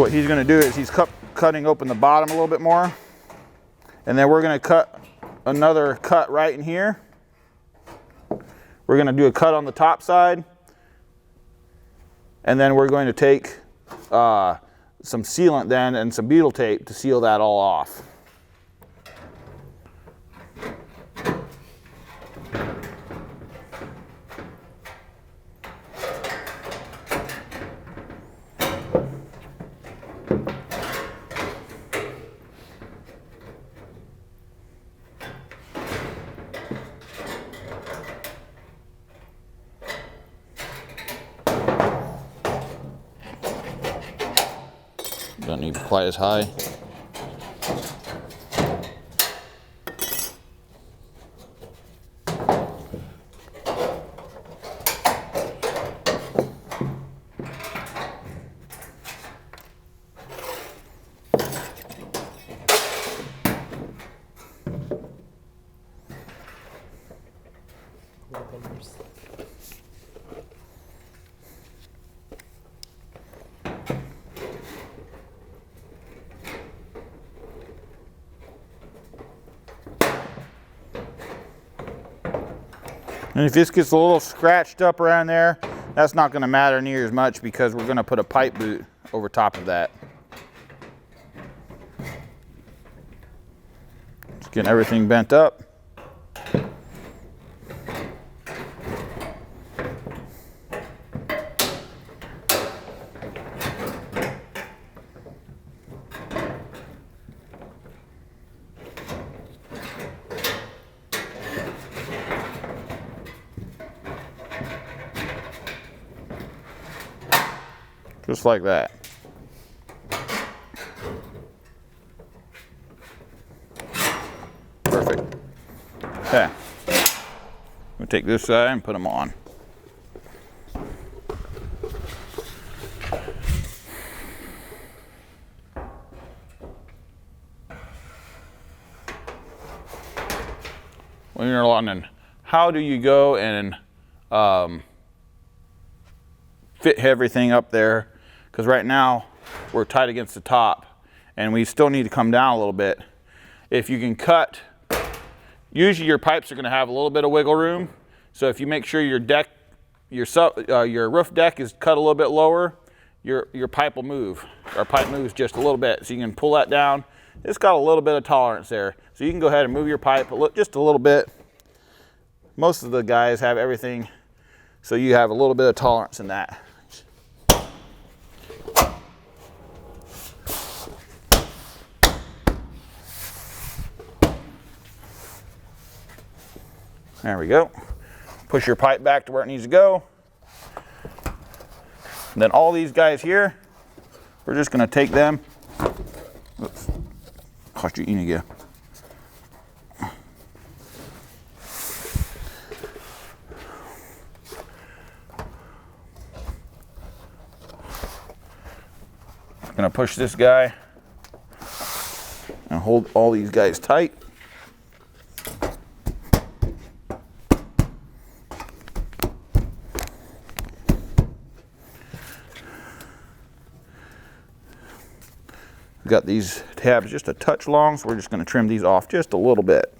So what he's going to do is he's cutting open the bottom a little bit more, and then we're going to cut another cut right in here. We're going to do a cut on the top side, and then we're going to take some sealant then and some beetle tape to seal that all off. Don't need quite as high. And if this gets a little scratched up around there, that's not going to matter near as much because we're going to put a pipe boot over top of that. Just getting everything bent up. Just like that. Perfect. Okay. We'll take this side and put them on. When you're wondering, how do you go and fit everything up there? Because right now we're tight against the top and we still need to come down a little bit. If you can cut, usually your pipes are going to have a little bit of wiggle room. So if you make sure your deck, your roof deck is cut a little bit lower, your pipe will move. Our pipe moves just a little bit. So you can pull that down. It's got a little bit of tolerance there. So you can go ahead and move your pipe just a little bit. Most of the guys have everything, so you have a little bit of tolerance in that. There we go. Push your pipe back to where it needs to go. And then all these guys here, we're just going to take them. Oops. Cost you in again. I'm going to push this guy and hold all these guys tight. We've got these tabs just a touch long, so we're just going to trim these off just a little bit.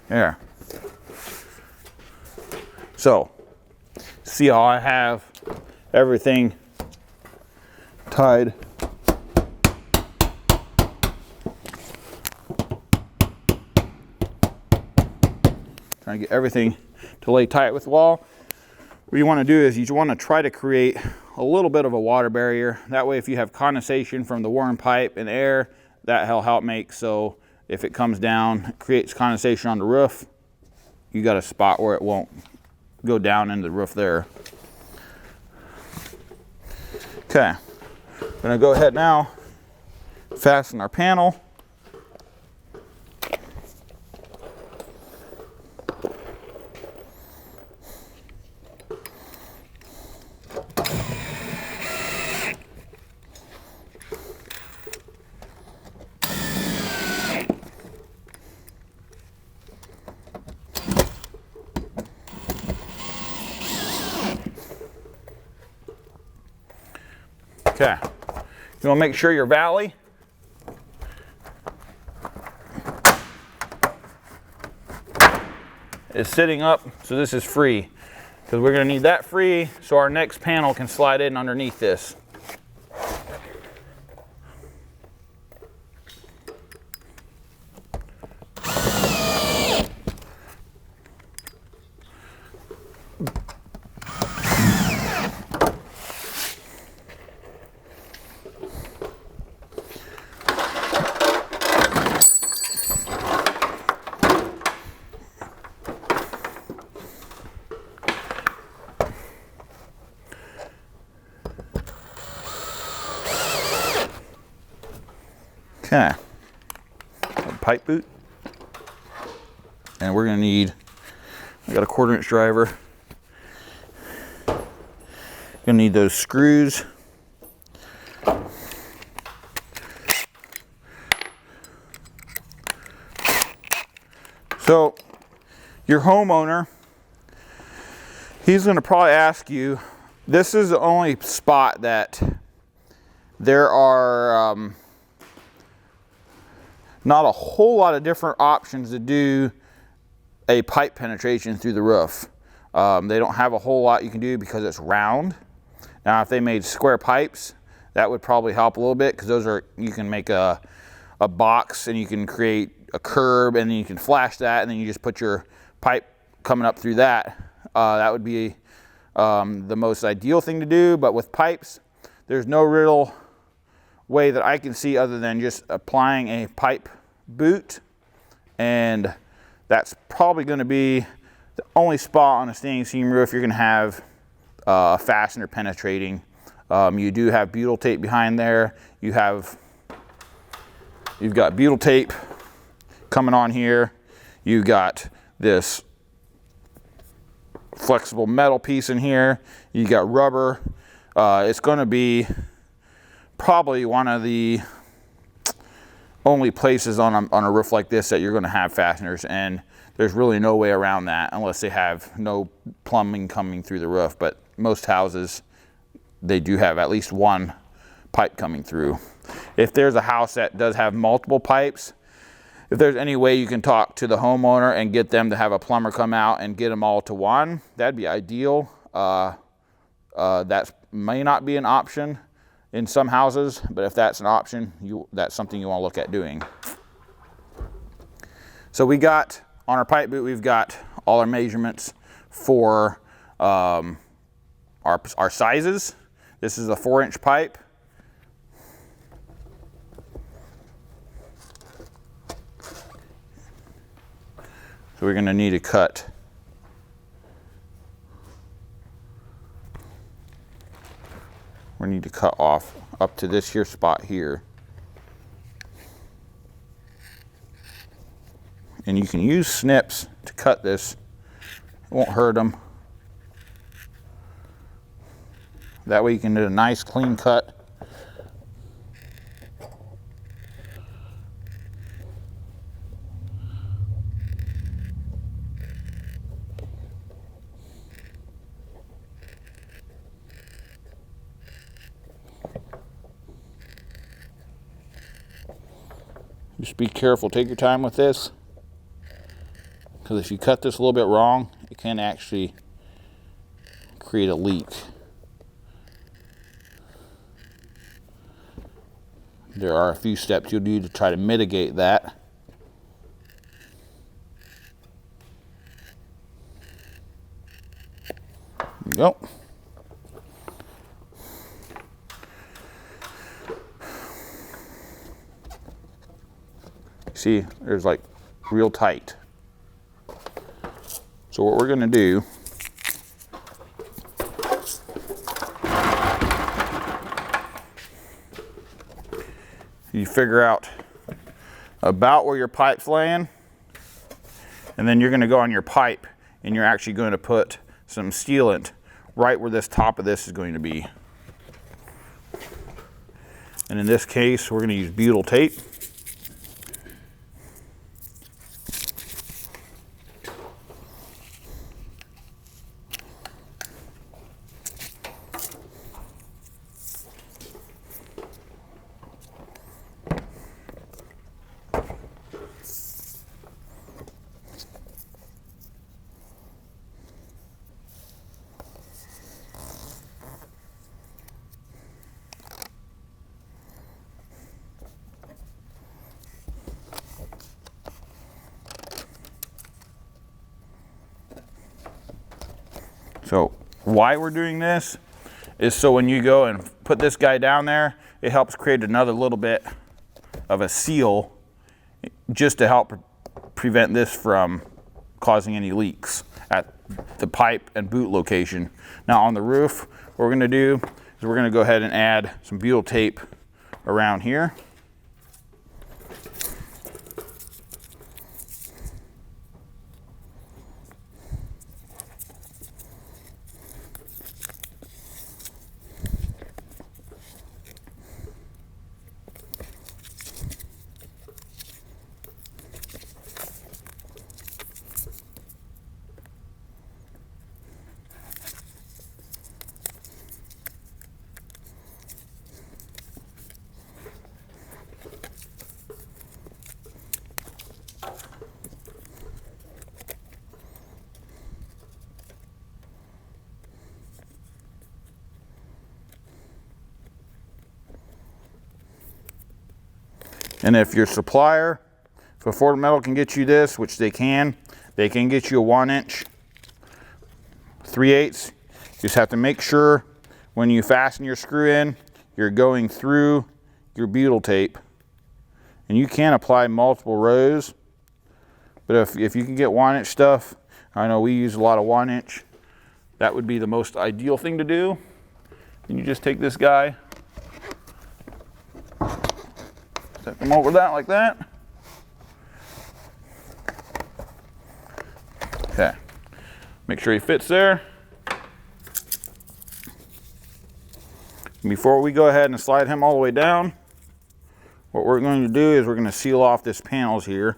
There. So, see how I have everything tied. Trying to get everything to lay tight with the wall. What you want to do is you want to try to create a little bit of a water barrier. That way if you have condensation from the worn pipe and air, that'll help make so if it comes down, it creates condensation on the roof, you got a spot where it won't go down into the roof there. Okay, I'm going to go ahead now, fasten our panel. Okay. You want to make sure your valley is sitting up, so this is free, because we're going to need that free so our next panel can slide in underneath this. Okay, a pipe boot, and we're going to need, I got a 1/4 inch driver, going to need those screws. So your homeowner, he's going to probably ask you, this is the only spot that there are not a whole lot of different options to do a pipe penetration through the roof. They don't have a whole lot you can do because it's round. Now if they made square pipes, that would probably help a little bit, because those are, you can make a box and you can create a curb and then you can flash that and then you just put your pipe coming up through that. That would be the most ideal thing to do, but with pipes, there's no real way that I can see other than just applying a pipe boot, and that's probably going to be the only spot on a standing seam roof you're going to have fastener penetrating. You do have butyl tape behind there. You've got butyl tape coming on here. You've got this flexible metal piece in here. You got rubber. It's going to be probably one of the only places on a roof like this that you're going to have fasteners, and there's really no way around that unless they have no plumbing coming through the roof. But most houses, they do have at least one pipe coming through. If there's a house that does have multiple pipes, if there's any way you can talk to the homeowner and get them to have a plumber come out and get them all to one, that'd be ideal. That may not be an option in some houses, but if that's an option, that's something you want to look at doing. So we got, on our pipe boot, we've got all our measurements for our sizes. This is a 4-inch pipe. So we're going to need to cut off up to this here spot here. And you can use snips to cut this. It won't hurt them. That way you can do a nice clean cut. Just be careful, take your time with this, because if you cut this a little bit wrong, it can actually create a leak. There are a few steps you'll do to try to mitigate that. There you go. See, there's like real tight. So what we're going to do, you figure out about where your pipe's laying, and then you're going to go on your pipe and you're actually going to put some sealant right where this top of this is going to be. And in this case, we're going to use butyl tape. So why we're doing this is so when you go and put this guy down there, it helps create another little bit of a seal just to help prevent this from causing any leaks at the pipe and boot location. Now on the roof, what we're gonna do is we're gonna go ahead and add some butyl tape around here. And if your supplier, if Affordable Metal can get you this, which they can get you a 1-inch 3/8. You just have to make sure when you fasten your screw in, you're going through your butyl tape. And you can apply multiple rows, but if you can get 1-inch stuff, I know we use a lot of 1-inch, that would be the most ideal thing to do. And you just take this guy, set them over that like that. Okay, make sure he fits there. Before we go ahead and slide him all the way down, what we're going to do is we're going to seal off this panels here.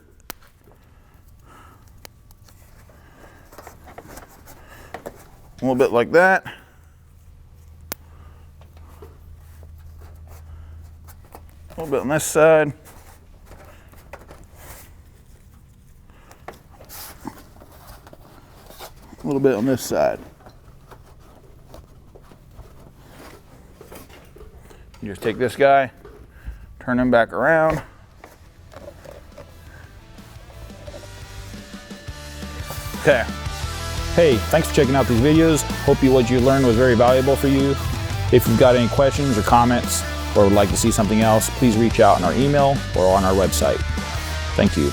A little bit like that. A little bit on this side. A little bit on this side. You just take this guy, turn him back around. Okay. Hey, thanks for checking out these videos. Hope what you learned was very valuable for you. If you've got any questions or comments or would like to see something else, please reach out on our email or on our website. Thank you.